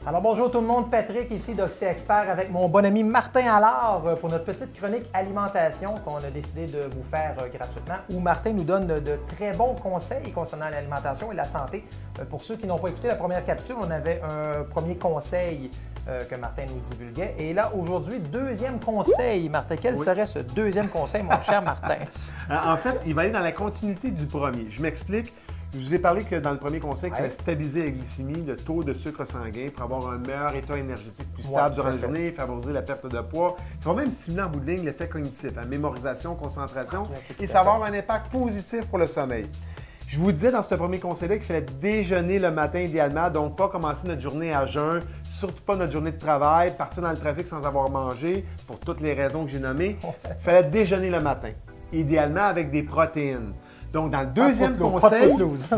Alors bonjour tout le monde, Patrick ici d'Oxy Expert avec mon bon ami Martin Allard pour notre petite chronique alimentation qu'on a décidé de vous faire gratuitement où Martin nous donne de très bons conseils concernant l'alimentation et la santé. Pour ceux qui n'ont pas écouté la première capsule, on avait un premier conseil que Martin nous divulguait. Et là, aujourd'hui, deuxième conseil. Martin, quel serait ce deuxième conseil, mon cher Martin? En fait, il va aller dans la continuité du premier. Je m'explique. Je vous ai parlé que dans le premier conseil, il fallait stabiliser la glycémie, le taux de sucre sanguin pour avoir un meilleur état énergétique plus stable durant la journée, favoriser la perte de poids. Ça va même stimuler en bout de ligne l'effet cognitif, la mémorisation, concentration, et ça va avoir un impact positif pour le sommeil. Je vous disais dans ce premier conseil-là qu'il fallait déjeuner le matin idéalement, donc pas commencer notre journée à jeun, surtout pas notre journée de travail, partir dans le trafic sans avoir mangé, pour toutes les raisons que j'ai nommées. Il fallait déjeuner le matin, idéalement avec des protéines. Donc, dans le deuxième conseil...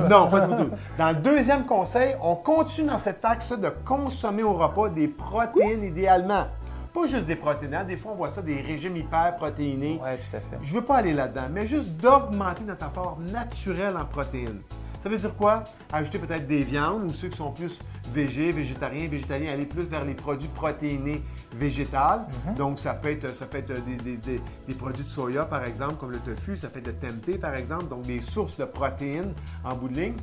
Non, pas du tout. Dans le deuxième conseil, on continue dans cet axe de consommer au repas des protéines idéalement. Pas juste des protéines. Des fois, on voit ça, des régimes hyperprotéinés. Oui, tout à fait. Je ne veux pas aller là-dedans, mais juste d'augmenter notre apport naturel en protéines. Ça veut dire quoi? Ajouter peut-être des viandes ou ceux qui sont plus végétariens, aller plus vers les produits protéinés végétales. Donc, ça peut être des produits de soya, par exemple, comme le tofu, ça peut être le tempeh, par exemple, donc des sources de protéines en bout de ligne.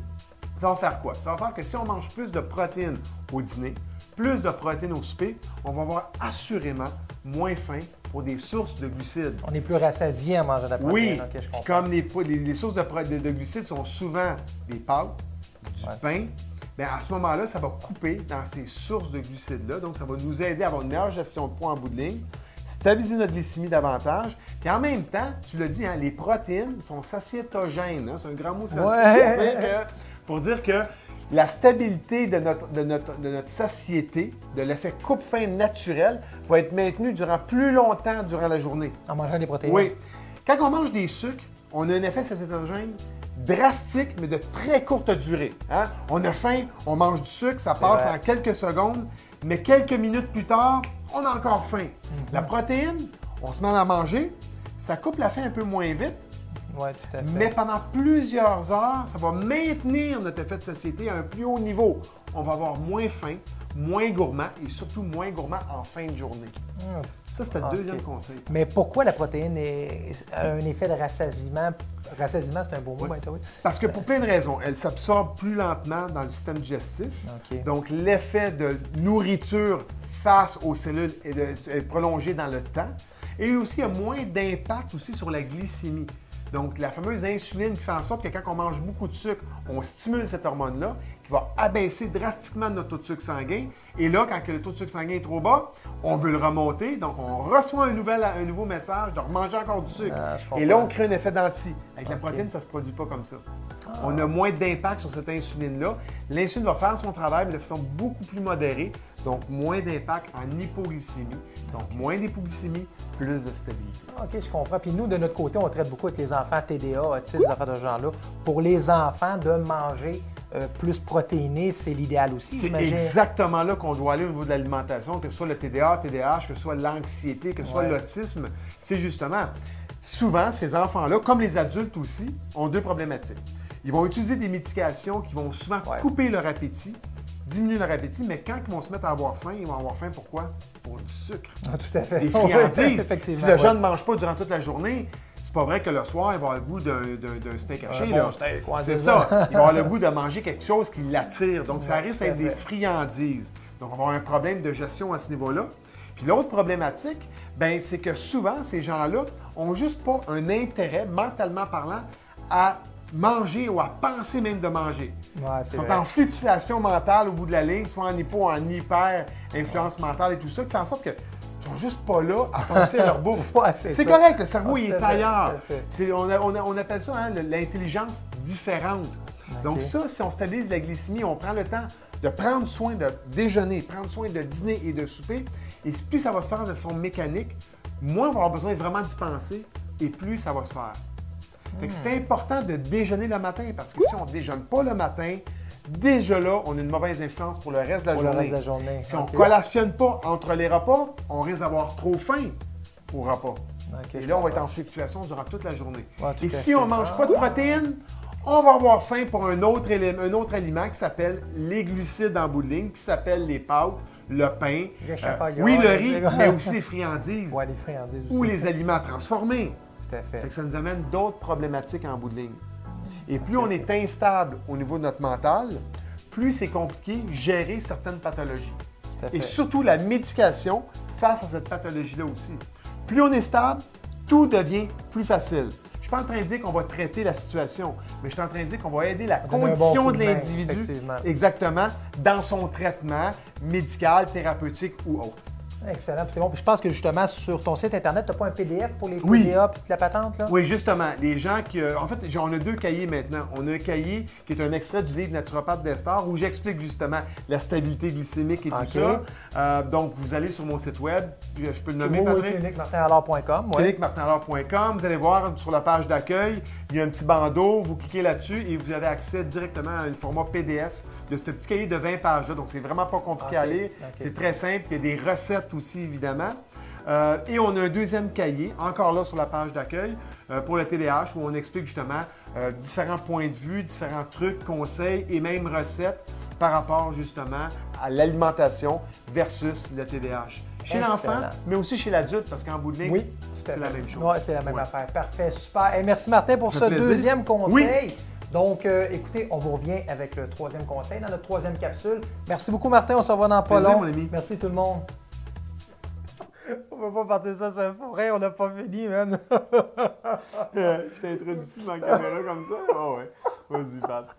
Ça va faire quoi? Ça va faire que si on mange plus de protéines au dîner, plus de protéines au souper, on va avoir assurément moins faim pour des sources de glucides. On est plus rassasié en mangeant de la protéine. Oui, okay, je comprends. comme les sources de glucides sont souvent des pâtes, du pain, bien à ce moment-là, ça va couper dans ces sources de glucides-là. Donc, ça va nous aider à avoir une meilleure gestion de poids en bout de ligne, stabiliser notre glycémie davantage. Puis en même temps, tu l'as dit, les protéines sont satiétogènes. C'est un grand mot scientifique pour dire que la stabilité de notre satiété, de l'effet coupe-faim naturel, va être maintenue durant plus longtemps durant la journée. En mangeant des protéines? Oui. Quand on mange des sucres, on a un effet satiétogène drastique, mais de très courte durée. On a faim, on mange du sucre, ça passe en quelques secondes, mais quelques minutes plus tard, on a encore faim. La protéine, on se met à manger, ça coupe la faim un peu moins vite. Oui, tout à fait. Mais pendant plusieurs heures, ça va maintenir notre effet de satiété à un plus haut niveau. On va avoir moins faim, moins gourmand et surtout moins gourmand en fin de journée. Ça, c'était le deuxième conseil. Mais pourquoi la protéine a un effet de rassasiement? Rassasiement, c'est un beau mot, oui. Parce que pour plein de raisons, elle s'absorbe plus lentement dans le système digestif. Donc, l'effet de nourriture face aux cellules est prolongé dans le temps. Et aussi, il y a moins d'impact aussi sur la glycémie. Donc, la fameuse insuline qui fait en sorte que quand on mange beaucoup de sucre, on stimule cette hormone-là qui va abaisser drastiquement notre taux de sucre sanguin. Et là, quand le taux de sucre sanguin est trop bas, on veut le remonter. Donc, on reçoit un nouveau message de remanger encore du sucre. Et là, on crée un effet d'anti. Avec la protéine, ça ne se produit pas comme ça. On a moins d'impact sur cette insuline-là. L'insuline va faire son travail, mais de façon beaucoup plus modérée. Donc, moins d'impact en hypoglycémie. Donc, moins d'hypoglycémie, plus de stabilité. OK, je comprends. Puis nous, de notre côté, on traite beaucoup avec les enfants TDA, autistes, des affaires de ce genre-là. Pour les enfants, de manger plus protéiné, c'est l'idéal aussi, C'est exactement là qu'on doit aller au niveau de l'alimentation, que ce soit le TDA, TDAH, que ce soit l'anxiété, que ce soit l'autisme. C'est justement, souvent, ces enfants-là, comme les adultes aussi, ont deux problématiques. Ils vont utiliser des médications qui vont souvent couper leur appétit, diminuer leur appétit, mais quand ils vont se mettre à avoir faim, ils vont avoir faim pourquoi? Pour du sucre. Tout à fait. Les friandises. Si le jeune ne mange pas durant toute la journée, c'est pas vrai que le soir, il va avoir le goût d'un steak haché. Bon steak, c'est ça. Il va avoir le goût de manger quelque chose qui l'attire. Donc, ça risque d'être des friandises. Donc, on va avoir un problème de gestion à ce niveau-là. Puis l'autre problématique, c'est que souvent, ces gens-là n'ont juste pas un intérêt, mentalement parlant, à manger ou à penser même de manger. Ils sont en fluctuation mentale au bout de la ligne, soit en hypo, en hyper, influence mentale et tout ça, qui fait en sorte qu'ils ne sont juste pas là à penser à leur bouffe. C'est correct, le cerveau il est ailleurs. On appelle ça l'intelligence différente. Donc ça, si on stabilise la glycémie, on prend le temps de prendre soin de déjeuner, prendre soin de dîner et de souper, et plus ça va se faire de façon mécanique, moins on va avoir besoin vraiment d'y penser, et plus ça va se faire. C'est important de déjeuner le matin parce que si on ne déjeune pas le matin, déjà là, on a une mauvaise influence pour le reste de la journée. Si on ne collationne pas entre les repas, on risque d'avoir trop faim au repas. Et là, on va être en fluctuation durant toute la journée. Et si on ne mange pas de protéines, On va avoir faim pour un autre aliment qui s'appelle les glucides en bout de ligne, qui s'appelle les pâtes, le pain, oui, le riz, mais aussi les friandises. Oui, les friandises aussi. Ou les aliments transformés. Tout à fait. Fait que ça nous amène d'autres problématiques en bout de ligne. Et plus on est instable au niveau de notre mental, plus c'est compliqué de gérer certaines pathologies. Tout à fait. Et surtout la médication face à cette pathologie-là aussi. Plus on est stable, tout devient plus facile. Je ne suis pas en train de dire qu'on va traiter la situation, mais je suis en train de dire qu'on va aider la condition de l'individu exactement dans son traitement médical, thérapeutique ou autre. Excellent, c'est bon. Puis je pense que justement, sur ton site Internet, tu n'as pas un PDF pour les Oui. PDA et toute la patente, là? Oui, justement. Les gens qui. En fait, on a 2 cahiers maintenant. On a un cahier qui est un extrait du livre Naturopathe d'Estor où j'explique justement la stabilité glycémique et tout ça. Donc, vous allez sur mon site web. Je peux le nommer, Patrick? cliniquemartinallard.com. cliniquemartinallard.com. Vous allez voir sur la page d'accueil, il y a un petit bandeau. Vous cliquez là-dessus et vous avez accès directement à un format PDF de ce petit cahier de 20 pages-là. Donc, c'est vraiment pas compliqué à lire. C'est très simple. Il y a des recettes aussi, évidemment. Et on a un deuxième cahier, encore là sur la page d'accueil, pour le TDAH, où on explique justement différents points de vue, différents trucs, conseils et même recettes par rapport justement à l'alimentation versus le TDAH. Chez l'enfant, mais aussi chez l'adulte, parce qu'en bout de ligne, c'est la même chose. Oui, c'est la même affaire. Parfait, super. Et merci Martin pour ce deuxième conseil. Oui. Donc, écoutez, on vous revient avec le troisième conseil dans notre troisième capsule. Merci beaucoup Martin, on se revoit dans pas long. Mon ami. Merci tout le monde. On ne peut pas partir ça sur un forêt, on n'a pas fini, man. Je t'ai introduit dans la caméra comme ça? Ah ouais. Vas-y, Pat.